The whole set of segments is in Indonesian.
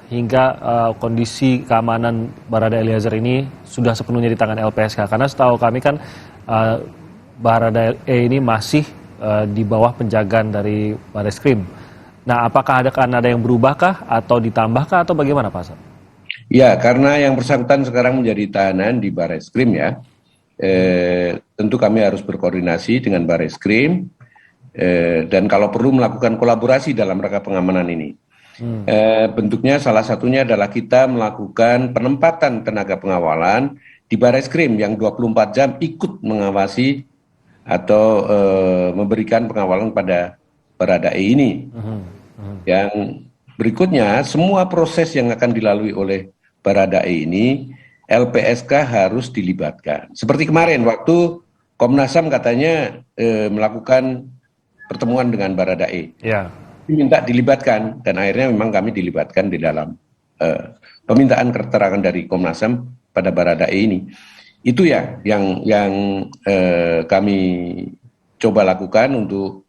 hingga kondisi keamanan Barada Eliezer ini sudah sepenuhnya di tangan LPSK? Karena setahu kami kan Barada E ini masih di bawah penjagaan dari Bareskrim. Nah, apakah akan ada yang berubahkah atau ditambahkah atau bagaimana, Pak Asep? Ya, karena yang bersangkutan sekarang menjadi tahanan di Bareskrim ya, tentu kami harus berkoordinasi dengan Bareskrim dan kalau perlu melakukan kolaborasi dalam rangka pengamanan ini. Bentuknya salah satunya adalah kita melakukan penempatan tenaga pengawalan di Bareskrim yang 24 jam ikut mengawasi atau memberikan pengawalan pada Barada E ini. Yang berikutnya, semua proses yang akan dilalui oleh Barada E ini, LPSK harus dilibatkan. Seperti kemarin waktu Komnas HAM katanya melakukan pertemuan dengan Barada E. Ya. Diminta dilibatkan, dan akhirnya memang kami dilibatkan di dalam permintaan keterangan dari Komnas HAM pada Barada E ini. Itu ya yang kami coba lakukan untuk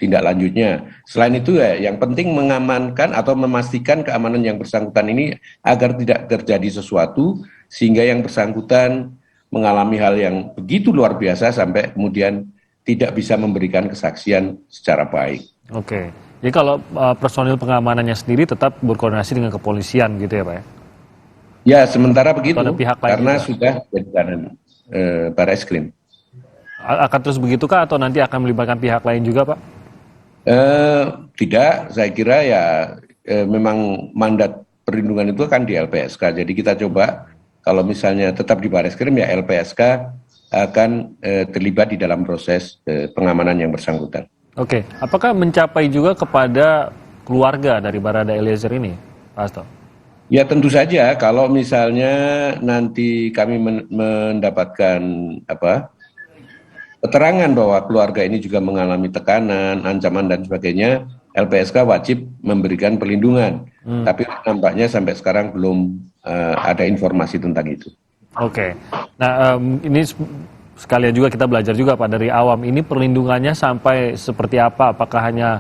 tindak lanjutnya. Selain itu ya yang penting mengamankan atau memastikan keamanan yang bersangkutan ini agar tidak terjadi sesuatu sehingga yang bersangkutan mengalami hal yang begitu luar biasa sampai kemudian tidak bisa memberikan kesaksian secara baik. Oke. Jadi kalau personil pengamanannya sendiri tetap berkoordinasi dengan kepolisian gitu ya Pak ya? Ya sementara begitu karena juga sudah jadi tahanan Bareskrim. Akan terus begitukah atau nanti akan melibatkan pihak lain juga Pak? Tidak, saya kira ya memang mandat perlindungan itu kan di LPSK. Jadi kita coba kalau misalnya tetap di Bareskrim ya LPSK akan terlibat di dalam proses pengamanan yang bersangkutan. Oke, apakah mencapai juga kepada keluarga dari Barada Eliezer ini, Pak Hasto? Ya tentu saja kalau misalnya nanti kami mendapatkan keterangan bahwa keluarga ini juga mengalami tekanan, ancaman dan sebagainya, LPSK wajib memberikan perlindungan. Tapi nampaknya sampai sekarang belum ada informasi tentang itu. Oke, nah ini sekalian juga kita belajar juga Pak dari awam, ini perlindungannya sampai seperti apa? Apakah hanya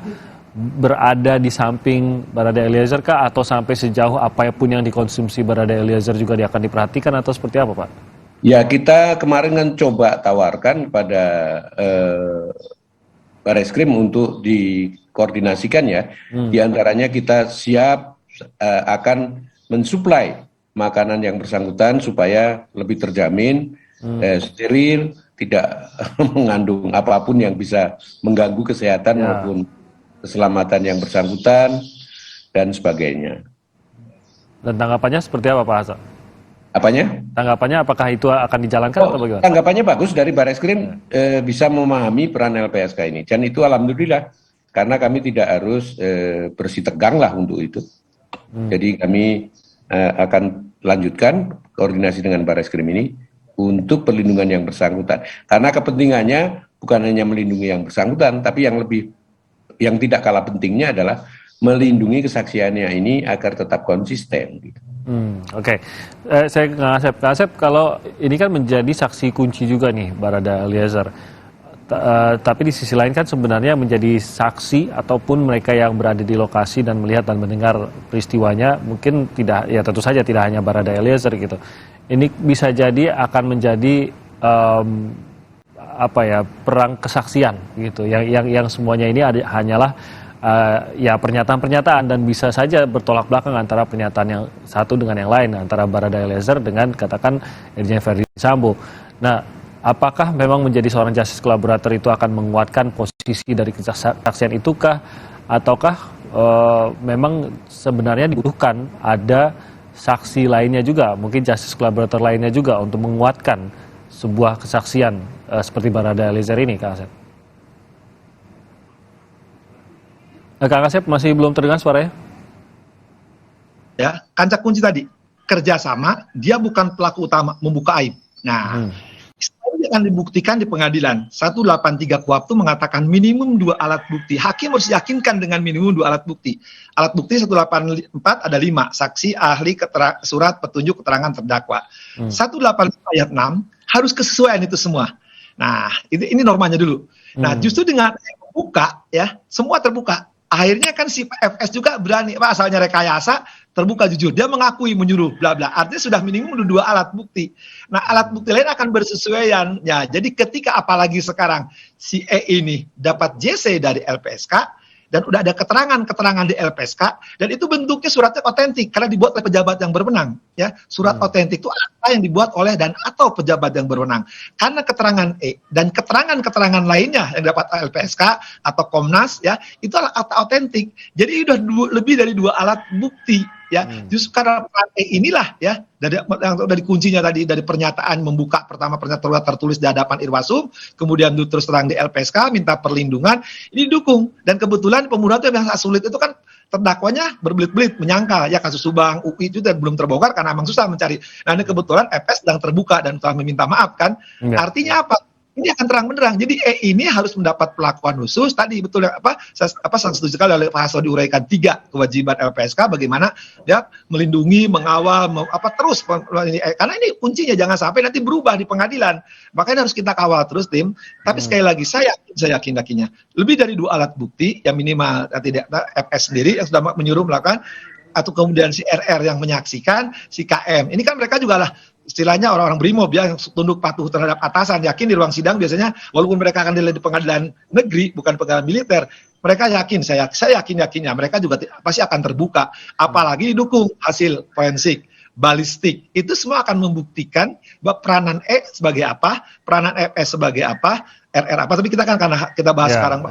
berada di samping Barada Eliezer kah atau sampai sejauh apapun yang dikonsumsi Barada Eliezer juga akan diperhatikan atau seperti apa Pak? Ya kita kemarin kan coba tawarkan pada Bareskrim untuk dikoordinasikan ya. Di antaranya kita siap akan mensuplai makanan yang bersangkutan supaya lebih terjamin, steril, tidak mengandung apapun yang bisa mengganggu kesehatan maupun keselamatan yang bersangkutan dan sebagainya. Dan tanggapannya seperti apa Pak Hasto? Apanya? Tanggapannya apakah itu akan dijalankan atau bagaimana? Tanggapannya bagus dari Bareskrim bisa memahami peran LPSK ini. Dan itu alhamdulillah karena kami tidak harus bersitegang lah untuk itu. Jadi kami akan lanjutkan koordinasi dengan Bareskrim ini untuk perlindungan yang bersangkutan. Karena kepentingannya bukan hanya melindungi yang bersangkutan, tapi yang tidak kalah pentingnya adalah melindungi kesaksiannya ini agar tetap konsisten. Gitu. Oke. Saya ke Asep, kalau ini kan menjadi saksi kunci juga nih Barada Eliezer. Tapi di sisi lain kan sebenarnya menjadi saksi ataupun mereka yang berada di lokasi dan melihat dan mendengar peristiwanya mungkin tidak, ya tentu saja tidak hanya Barada Eliezer gitu. Ini bisa jadi akan menjadi perang kesaksian gitu. Yang semuanya ini hanyalah pernyataan-pernyataan dan bisa saja bertolak belakang antara pernyataan yang satu dengan yang lain, antara Barada Eliezer dengan katakan Irjen Verdi Sambo. Nah, apakah memang menjadi seorang justice collaborator itu akan menguatkan posisi dari kesaksian itukah, ataukah memang sebenarnya dibutuhkan ada saksi lainnya juga, mungkin justice collaborator lainnya juga untuk menguatkan sebuah kesaksian seperti Barada Eliezer ini, Kak Asep? Kang Asep masih belum terdengar suaranya? Ya, kancak kunci tadi kerjasama, dia bukan pelaku utama membuka aib. Nah, ini akan dibuktikan di pengadilan. 183 KUHP itu mengatakan minimum 2 alat bukti. Hakim harus yakinkan dengan minimum 2 alat bukti. Alat bukti 184 ada 5, saksi, ahli, surat petunjuk keterangan terdakwa. 185 ayat 6 harus kesesuaian itu semua. Nah, ini normanya dulu. Nah, justru dengan buka ya, semua terbuka. Akhirnya kan si FS juga berani, Pak, asalnya rekayasa, terbuka jujur. Dia mengakui menyuruh, bla bla. Artinya sudah minimum 2 alat bukti. Nah, alat bukti lain akan bersesuaian. Ya, jadi ketika apalagi sekarang si E ini dapat JC dari LPSK, dan udah ada keterangan di LPSK, dan itu bentuknya suratnya otentik karena dibuat oleh pejabat yang berwenang, ya. Surat otentik itu apa yang dibuat oleh dan atau pejabat yang berwenang. Karena keterangan E dan keterangan lainnya yang dapat LPSK atau Komnas, ya, itu adalah otentik. Jadi udah lebih dari 2 alat bukti, ya. Justru karena peran E inilah, ya, dari kuncinya tadi, dari pernyataan membuka pertama pernyataan tertulis di hadapan Irwasum, kemudian terus terang di LPSK minta perlindungan, ini didukung. Dan kebetulan pembunuhan itu yang sulit itu kan terdakwanya berbelit-belit menyangkal, ya, kasus Subang, UI itu dan belum terbongkar karena memang susah mencari. Nah, ini kebetulan FS sedang terbuka dan telah meminta maaf kan. Artinya apa? Ini akan terang benderang. Jadi ini harus mendapat perlakuan khusus. Tadi betul ya, saya setuju sekali oleh Pak Hasto diuraikan 3 kewajiban LPSK bagaimana dia melindungi, mengawal, terus karena ini kuncinya jangan sampai nanti berubah di pengadilan. Makanya harus kita kawal terus, tim. Tapi sekali lagi saya yakinnya lebih dari 2 alat bukti yang minimal tidak FS sendiri yang sudah menyuruh melakukan, atau kemudian si RR yang menyaksikan, si KM. Ini kan mereka juga lah istilahnya orang-orang brimob, ya, yang tunduk patuh terhadap atasan, yakin di ruang sidang biasanya walaupun mereka akan di pengadilan negeri bukan pengadilan militer, mereka yakin, saya yakinnya mereka juga pasti akan terbuka, apalagi didukung hasil forensik, balistik, itu semua akan membuktikan bahwa peranan E sebagai apa, peranan FS sebagai apa, RR apa, tapi kita kan karena kita bahas sekarang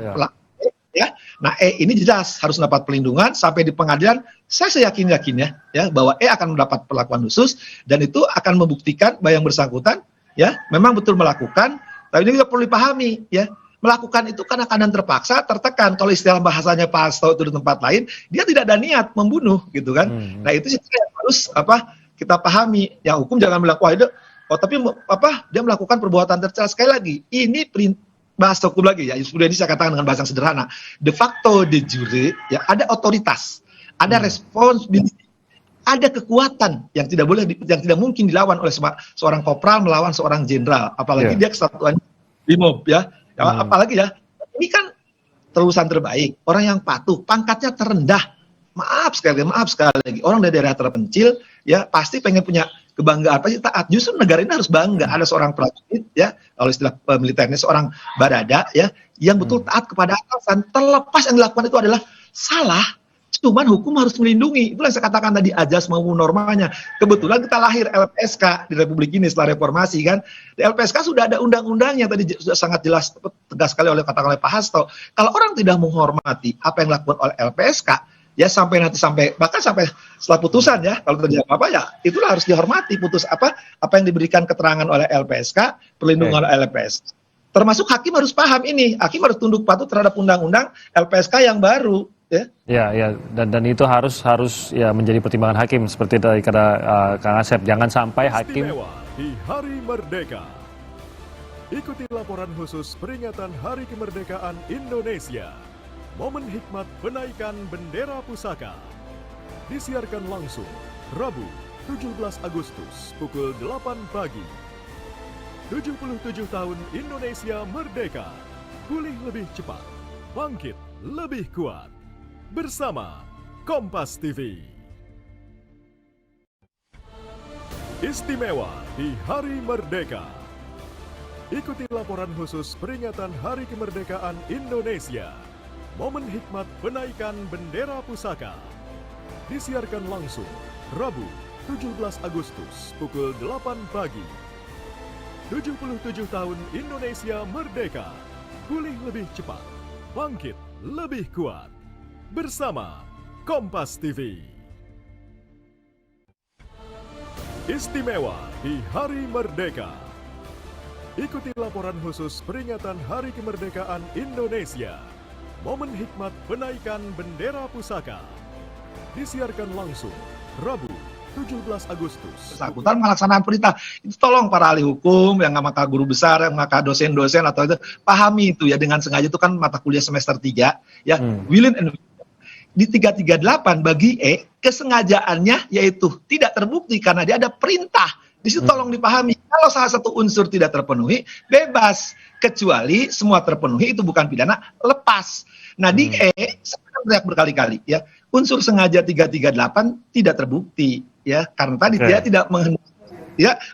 ya. Nah, E ini jelas harus mendapat perlindungan sampai di pengadilan. Saya yakinnya, ya, bahwa E akan mendapat perlakuan khusus dan itu akan membuktikan bahwa yang bersangkutan, ya, memang betul melakukan. Tapi ini juga perlu dipahami, ya, melakukan itu karena keadaan terpaksa, tertekan. Kalau istilah bahasanya Pak Hasto itu di tempat lain, dia tidak ada niat membunuh, gitu kan. Nah, itu sih harus kita pahami. Yang hukum jangan melakukan tapi dia melakukan perbuatan tercela. Sekali lagi, ini bahas hukum lagi, ya, sudah ini saya katakan dengan bahasa yang sederhana. De facto de jure, ya, ada otoritas, ada responsibility, ada kekuatan yang tidak mungkin dilawan oleh seorang kopral melawan seorang jenderal, apalagi dia kesatuan brimob, ya. Apalagi, ya, ini kan terusan terbaik, orang yang patuh, pangkatnya terendah. Maaf sekali lagi, orang dari daerah terpencil, ya, pasti pengen punya kebanggaan, pasti taat. Justru negara ini harus bangga ada seorang prajurit, ya, kalau istilah militernya seorang barada, ya, yang betul taat kepada atasan, terlepas yang dilakukan itu adalah salah. Cuman hukum harus melindungi. Itulah yang saya katakan tadi, ajas maupun normanya. Kebetulan kita lahir LPSK di Republik ini setelah reformasi, kan. Di LPSK sudah ada undang-undangnya, tadi sudah sangat jelas, tegas sekali katakan oleh Pak Hasto. Kalau orang tidak menghormati apa yang dilakukan oleh LPSK, ya, sampai bahkan sampai setelah putusan, ya, kalau terjadi apa, ya, itulah harus dihormati putus apa yang diberikan keterangan oleh LPSK, perlindungan oleh LPSK. Termasuk hakim harus paham ini, hakim harus tunduk patuh terhadap undang-undang LPSK yang baru, ya. Ya, dan itu harus ya menjadi pertimbangan hakim seperti tadi kata Kang Asep, jangan sampai hakim Istimewa di Hari Merdeka. Ikuti laporan khusus peringatan Hari Kemerdekaan Indonesia. Momen hikmat penaikan bendera pusaka. Disiarkan langsung Rabu 17 Agustus pukul 8 pagi. 77 tahun Indonesia merdeka. Pulih lebih cepat, bangkit lebih kuat. Bersama Kompas TV. Istimewa di Hari Merdeka. Ikuti laporan khusus peringatan Hari Kemerdekaan Indonesia. Momen hikmat penaikan bendera pusaka. Disiarkan langsung Rabu 17 Agustus pukul 8 pagi. 77 tahun Indonesia merdeka. Pulih lebih cepat, bangkit lebih kuat. Bersama Kompas TV. Istimewa di Hari Merdeka. Ikuti laporan khusus peringatan Hari Kemerdekaan Indonesia. Momen hikmat penaikan bendera pusaka. Disiarkan langsung Rabu 17 Agustus. Bersangkutan melaksanakan perintah. Itu tolong para ahli hukum, yang maka guru besar, yang maka dosen-dosen atau itu, pahami itu, ya, dengan sengaja itu kan mata kuliah semester 3, ya, willing and di 338 bagi E, kesengajaannya yaitu tidak terbukti karena dia ada perintah Di situ tolong dipahami, kalau salah satu unsur tidak terpenuhi, bebas. Kecuali semua terpenuhi, itu bukan pidana, lepas. Nah di saya kan teriak berkali-kali ya, unsur sengaja 338 tidak terbukti ya, karena tadi dia tidak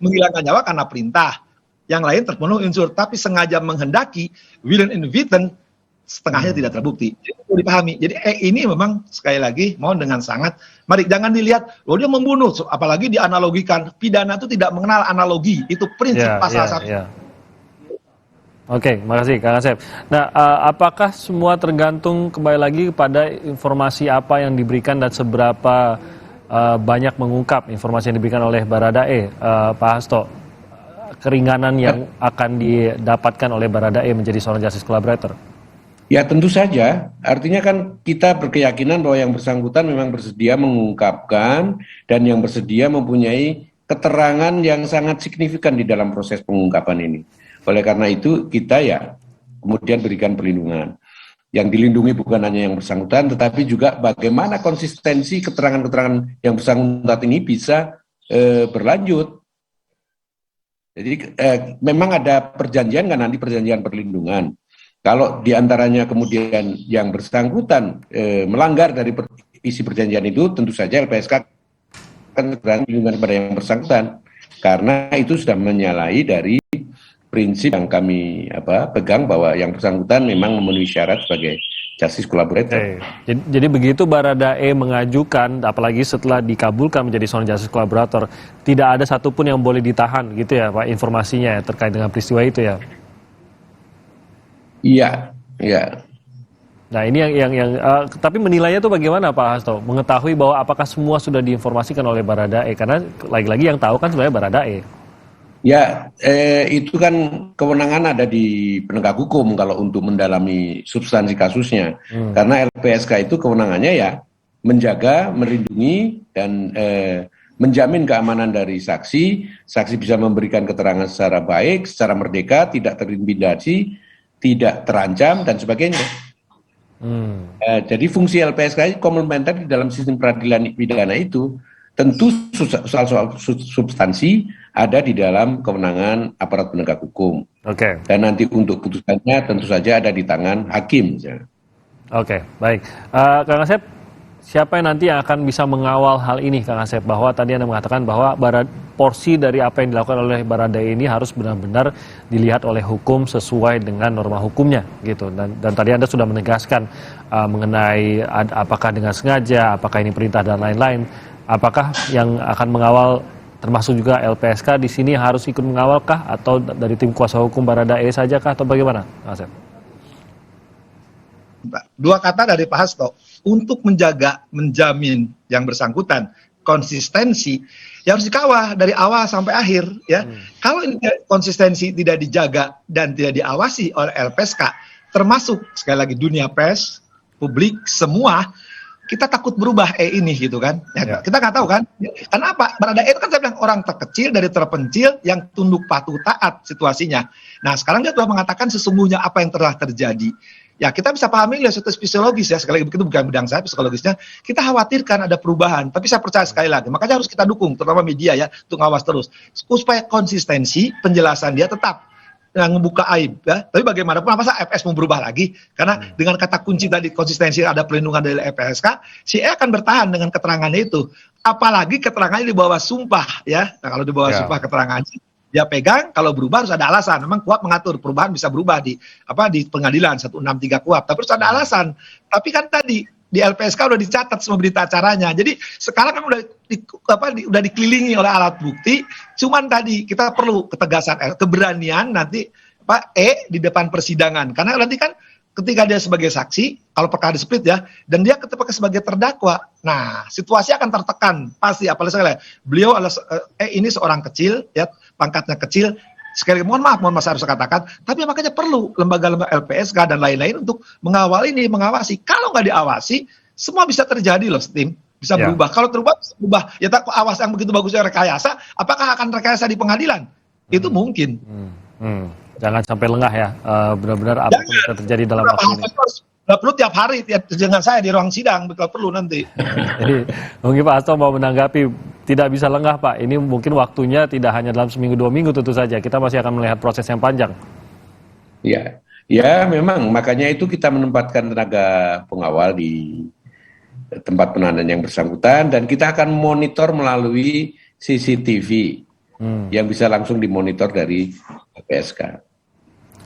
menghilangkan nyawa karena perintah. Yang lain terpenuhi unsur, tapi sengaja menghendaki, willen and witten, setengahnya tidak terbukti. Jadi perlu dipahami. Jadi ini memang sekali lagi mohon dengan sangat, mari jangan dilihat, dia membunuh, apalagi dianalogikan. Pidana itu tidak mengenal analogi, itu prinsip pasal 1. Oke, makasih Kang Asep. Nah, apakah semua tergantung kembali lagi kepada informasi apa yang diberikan dan seberapa banyak mengungkap informasi yang diberikan oleh Baradae, Pak Hasto? Keringanan yang akan didapatkan oleh Baradae menjadi seorang justice collaborator? Ya tentu saja, artinya kan kita berkeyakinan bahwa yang bersangkutan memang bersedia mengungkapkan dan yang bersedia mempunyai keterangan yang sangat signifikan di dalam proses pengungkapan ini. Oleh karena itu kita ya kemudian berikan perlindungan. Yang dilindungi bukan hanya yang bersangkutan, tetapi juga bagaimana konsistensi keterangan-keterangan yang bersangkutan ini bisa berlanjut. Jadi memang ada perjanjian kan nanti perjanjian perlindungan. Kalau diantaranya kemudian yang bersangkutan melanggar dari isi perjanjian itu, tentu saja LPSK akan perlindungan kepada yang bersangkutan karena itu sudah menyalahi dari prinsip yang kami pegang bahwa yang bersangkutan memang memenuhi syarat sebagai justice collaborator. Jadi begitu Baradae mengajukan, apalagi setelah dikabulkan menjadi seorang justice collaborator, tidak ada satupun yang boleh ditahan, gitu ya Pak, informasinya ya, terkait dengan peristiwa itu ya? Iya. Nah ini yang tapi menilainya itu bagaimana Pak Hasto? Mengetahui bahwa apakah semua sudah diinformasikan oleh Baradae? Karena lagi-lagi yang tahu kan sebenarnya Baradae. Ya, itu kan kewenangan ada di penegak hukum kalau untuk mendalami substansi kasusnya. Karena LPSK itu kewenangannya ya menjaga, melindungi, dan menjamin keamanan dari saksi. Saksi bisa memberikan keterangan secara baik, secara merdeka, tidak terintimidasi, tidak terancam, dan sebagainya. Jadi fungsi LPSK komplementer di dalam sistem peradilan pidana itu. Tentu soal substansi ada di dalam kewenangan aparat penegak hukum. Oke. Dan nanti untuk putusannya tentu saja ada di tangan hakim. Oke, baik. Kang Asep, siapa yang nanti akan bisa mengawal hal ini, Kang Asep? Bahwa tadi Anda mengatakan bahwa porsi dari apa yang dilakukan oleh Baradae ini harus benar-benar dilihat oleh hukum sesuai dengan norma hukumnya, gitu. Dan tadi Anda sudah menegaskan mengenai apakah dengan sengaja, apakah ini perintah dan lain-lain. Apakah yang akan mengawal termasuk juga LPSK di sini harus ikut mengawalkah atau dari tim kuasa hukum Baradae saja kah atau bagaimana, Mas? Dua kata dari Pak Hasto, untuk menjamin yang bersangkutan konsistensi, ya harus dikawal dari awal sampai akhir ya. Kalau ini konsistensi tidak dijaga dan tidak diawasi oleh LPSK, termasuk sekali lagi dunia pers, publik, semua, kita takut berubah ini gitu kan. Ya. Kita nggak tahu kan. Kenapa? Baradae itu kan saya bilang orang terkecil dari terpencil yang tunduk patuh taat situasinya. Nah sekarang dia telah mengatakan sesungguhnya apa yang telah terjadi. Ya kita bisa pahami ya suatu fisiologis ya, sekali lagi begitu bukan bidang saya psikologisnya. Kita khawatirkan ada perubahan, tapi saya percaya sekali lagi. Makanya harus kita dukung, terutama media ya, untuk ngawas terus. Supaya konsistensi penjelasan dia tetap yang membuka aib ya. Tapi bagaimanapun masa FS mau berubah lagi? Karena dengan kata kunci tadi konsistensi ada perlindungan dari LPSK, si E akan bertahan dengan keterangannya itu. Apalagi keterangannya di bawah sumpah ya. Nah, kalau di bawah sumpah keterangannya dia pegang, kalau berubah harus ada alasan. Memang KUHAP mengatur perubahan bisa berubah di pengadilan 163 KUHAP, tapi harus ada alasan. Tapi kan tadi di LPSK udah dicatat semua berita acaranya. Jadi sekarang kan udah dikelilingi oleh alat bukti. Cuman tadi kita perlu ketegasan, keberanian nanti Pak E di depan persidangan. Karena nanti kan ketika dia sebagai saksi, kalau perkara di split ya, dan dia ketika sebagai terdakwa, nah situasi akan tertekan pasti. Apalagi sekali beliau adalah ini seorang kecil, ya pangkatnya kecil. Sekali lagi mohon maaf saya harus katakan, tapi makanya perlu lembaga-lembaga LPSK dan lain-lain untuk mengawal ini, mengawasi. Kalau nggak diawasi, semua bisa terjadi loh, tim. Bisa berubah. Kalau berubah, ya tak awas yang begitu bagusnya rekayasa, apakah akan rekayasa di pengadilan? Itu mungkin. Jangan sampai lengah ya, benar-benar apa yang bisa terjadi dalam waktu ini. Nggak perlu tiap hari dengan saya di ruang sidang, kalau perlu nanti. Jadi mungkin Pak Hasto mau menanggapi tidak bisa lengah, Pak. Ini mungkin waktunya tidak hanya dalam seminggu 2 minggu tentu saja. Kita masih akan melihat proses yang panjang. Ya, ya memang makanya itu kita menempatkan tenaga pengawal di tempat penahanan yang bersangkutan dan kita akan monitor melalui CCTV yang bisa langsung dimonitor dari LPSK.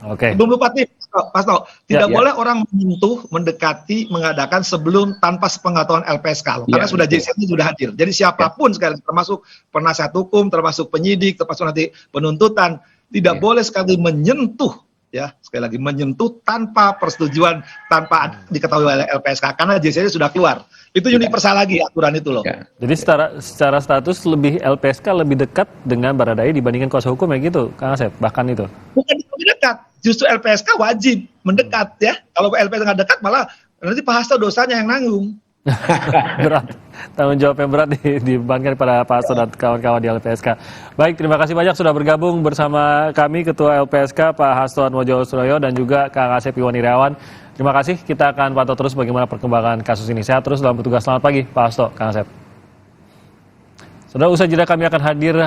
Oke. Sebelum lupa nih, Pak Hasto, tidak Ya. boleh orang menyentuh, mendekati, mengadakan sebelum tanpa sepengetahuan LPSK, karena sudah betul. JC sudah hadir. Jadi siapapun sekali, termasuk penasihat hukum, termasuk penyidik, termasuk nanti penuntutan, tidak boleh sekali menyentuh, ya sekali lagi menyentuh tanpa persetujuan, tanpa diketahui oleh LPSK, karena JC sudah keluar. Itu universal lagi aturan itu loh. Ya. Jadi secara status lebih LPSK lebih dekat dengan Baradae dibandingkan kuasa hukum ya gitu, Kang Asep, bahkan itu. Bukan lebih dekat, justru LPSK wajib mendekat ya. Kalau LPSK nggak dekat malah nanti Pak Hasto dosanya yang nanggung. Berat, tanggung jawab yang berat dibebankan pada Pak Hasto dan kawan-kawan di LPSK. Baik, terima kasih banyak sudah bergabung bersama kami Ketua LPSK Pak Hasto Atmojo-Suroyo dan juga Kang Asep Iwan Irawan. Terima kasih, kita akan pantau terus bagaimana perkembangan kasus ini. Sehat terus dalam bertugas. Selamat pagi Pak Hasto, Kang Asep. Saudara, usai jeda kami akan hadir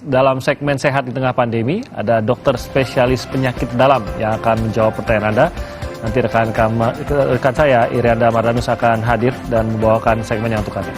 dalam segmen Sehat di Tengah Pandemi. Ada dokter spesialis penyakit dalam yang akan menjawab pertanyaan Anda. Nanti rekan saya, Irianda Mardanus akan hadir dan membawakan segmennya untuk Anda.